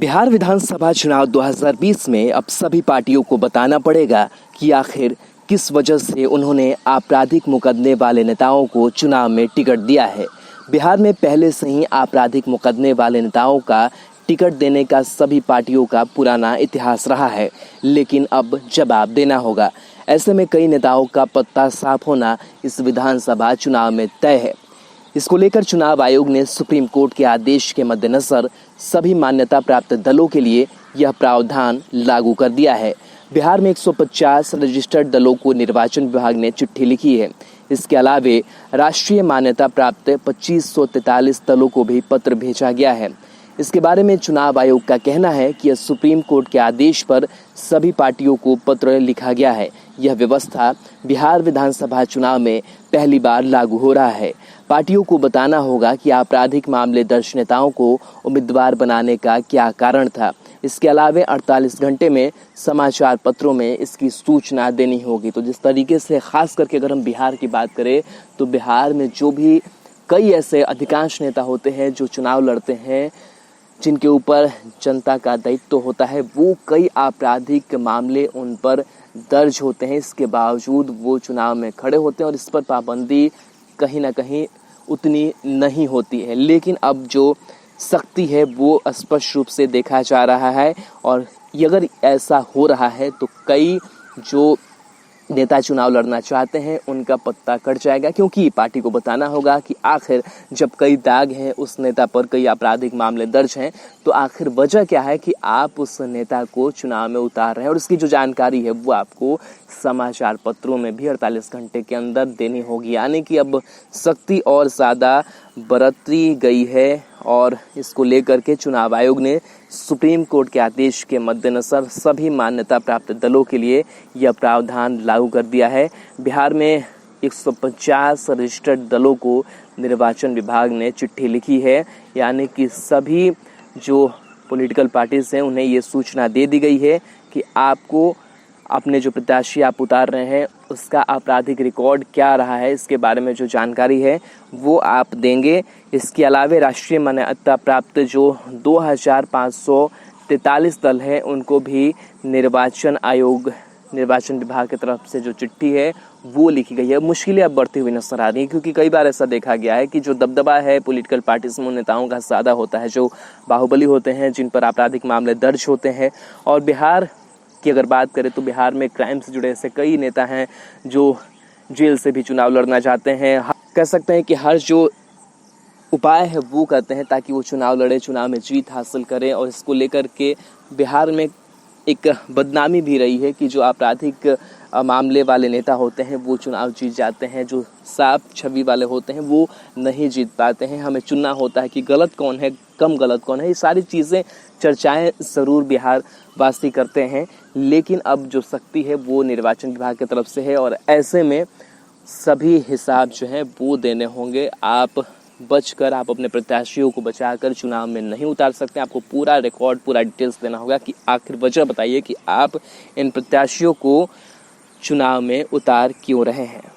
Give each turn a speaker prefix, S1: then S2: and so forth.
S1: बिहार विधानसभा चुनाव 2020 में अब सभी पार्टियों को बताना पड़ेगा कि आखिर किस वजह से उन्होंने आपराधिक मुकदमे वाले नेताओं को चुनाव में टिकट दिया है। बिहार में पहले से ही आपराधिक मुकदमे वाले नेताओं का टिकट देने का सभी पार्टियों का पुराना इतिहास रहा है, लेकिन अब जवाब देना होगा। ऐसे में कई नेताओं का पत्ता साफ होना इस विधानसभा चुनाव में तय है। इसको लेकर चुनाव आयोग ने सुप्रीम कोर्ट के आदेश के मद्देनजर सभी मान्यता प्राप्त दलों के लिए यह प्रावधान लागू कर दिया है। बिहार में 150 रजिस्टर्ड दलों को निर्वाचन विभाग ने चिट्ठी लिखी है। इसके अलावे राष्ट्रीय मान्यता प्राप्त 2543 दलों को भी पत्र भेजा गया है। इसके बारे में चुनाव आयोग का कहना है कि यह सुप्रीम कोर्ट के आदेश पर सभी पार्टियों को पत्र लिखा गया है। यह व्यवस्था बिहार विधानसभा चुनाव में पहली बार लागू हो रहा है। पार्टियों को बताना होगा कि आपराधिक मामले दर्ज नेताओं को उम्मीदवार बनाने का क्या कारण था। इसके अलावे 48 घंटे में समाचार पत्रों में इसकी सूचना देनी होगी। तो जिस तरीके से खास करके अगर हम बिहार की बात करें तो बिहार में जो भी कई ऐसे अधिकांश नेता होते हैं जो चुनाव लड़ते हैं, जिनके ऊपर जनता का दायित्व होता है, वो कई आपराधिक मामले उन पर दर्ज होते हैं। इसके बावजूद वो चुनाव में खड़े होते हैं और इस पर पाबंदी कहीं ना कहीं उतनी नहीं होती है। लेकिन अब जो सख्ती है वो स्पष्ट रूप से देखा जा रहा है और अगर ऐसा हो रहा है तो कई जो नेता चुनाव लड़ना चाहते हैं उनका पत्ता कट जाएगा, क्योंकि पार्टी को बताना होगा कि आखिर जब कई दाग हैं उस नेता पर, कई आपराधिक मामले दर्ज हैं, तो आखिर वजह क्या है कि आप उस नेता को चुनाव में उतार रहे हैं। और इसकी जो जानकारी है वो आपको समाचार पत्रों में भी 48 घंटे के अंदर देनी होगी। यानी कि अब सख्ती और ज़्यादा बरती गई है और इसको लेकर के चुनाव आयोग ने सुप्रीम कोर्ट के आदेश के मद्देनजर सभी मान्यता प्राप्त दलों के लिए यह प्रावधान लागू कर दिया है। बिहार में 150 रजिस्टर्ड दलों को निर्वाचन विभाग ने चिट्ठी लिखी है। यानी कि सभी जो पॉलिटिकल पार्टीज हैं उन्हें ये सूचना दे दी गई है कि आपको अपने जो प्रत्याशी आप उतार रहे हैं उसका आपराधिक रिकॉर्ड क्या रहा है, इसके बारे में जो जानकारी है वो आप देंगे। इसके अलावे राष्ट्रीय मान्यता प्राप्त जो 2543 दल हैं उनको भी निर्वाचन विभाग की तरफ से जो चिट्ठी है वो लिखी गई है। मुश्किलें अब बढ़ती हुई नजर आ रही हैं, क्योंकि कई बार ऐसा देखा गया है कि जो दबदबा है पॉलिटिकल पार्टीज में नेताओं का ज़्यादा होता है, जो बाहुबली होते हैं, जिन पर आपराधिक मामले दर्ज होते हैं। और बिहार की अगर बात करें तो बिहार में क्राइम से जुड़े ऐसे कई नेता हैं जो जेल से भी चुनाव लड़ना चाहते हैं। कह सकते हैं कि हर जो उपाय है वो करते हैं ताकि वो चुनाव लड़े, चुनाव में जीत हासिल करें। और इसको लेकर के बिहार में एक बदनामी भी रही है कि जो आपराधिक मामले वाले नेता होते हैं वो चुनाव जीत जाते हैं, जो साफ छवि वाले होते हैं वो नहीं जीत पाते हैं। हमें चुनना होता है कि गलत कौन है, कम गलत कौन है। ये सारी चीज़ें चर्चाएं ज़रूर बिहार वासी करते हैं, लेकिन अब जो सख्ती है वो निर्वाचन विभाग की तरफ से है और ऐसे में सभी हिसाब जो है वो देने होंगे। आप बचकर, आप अपने प्रत्याशियों को बचाकर चुनाव में नहीं उतार सकते। आपको पूरा रिकॉर्ड, पूरा डिटेल्स देना होगा कि आखिर वजह बताइए कि आप इन प्रत्याशियों को चुनाव में उतार क्यों रहे हैं।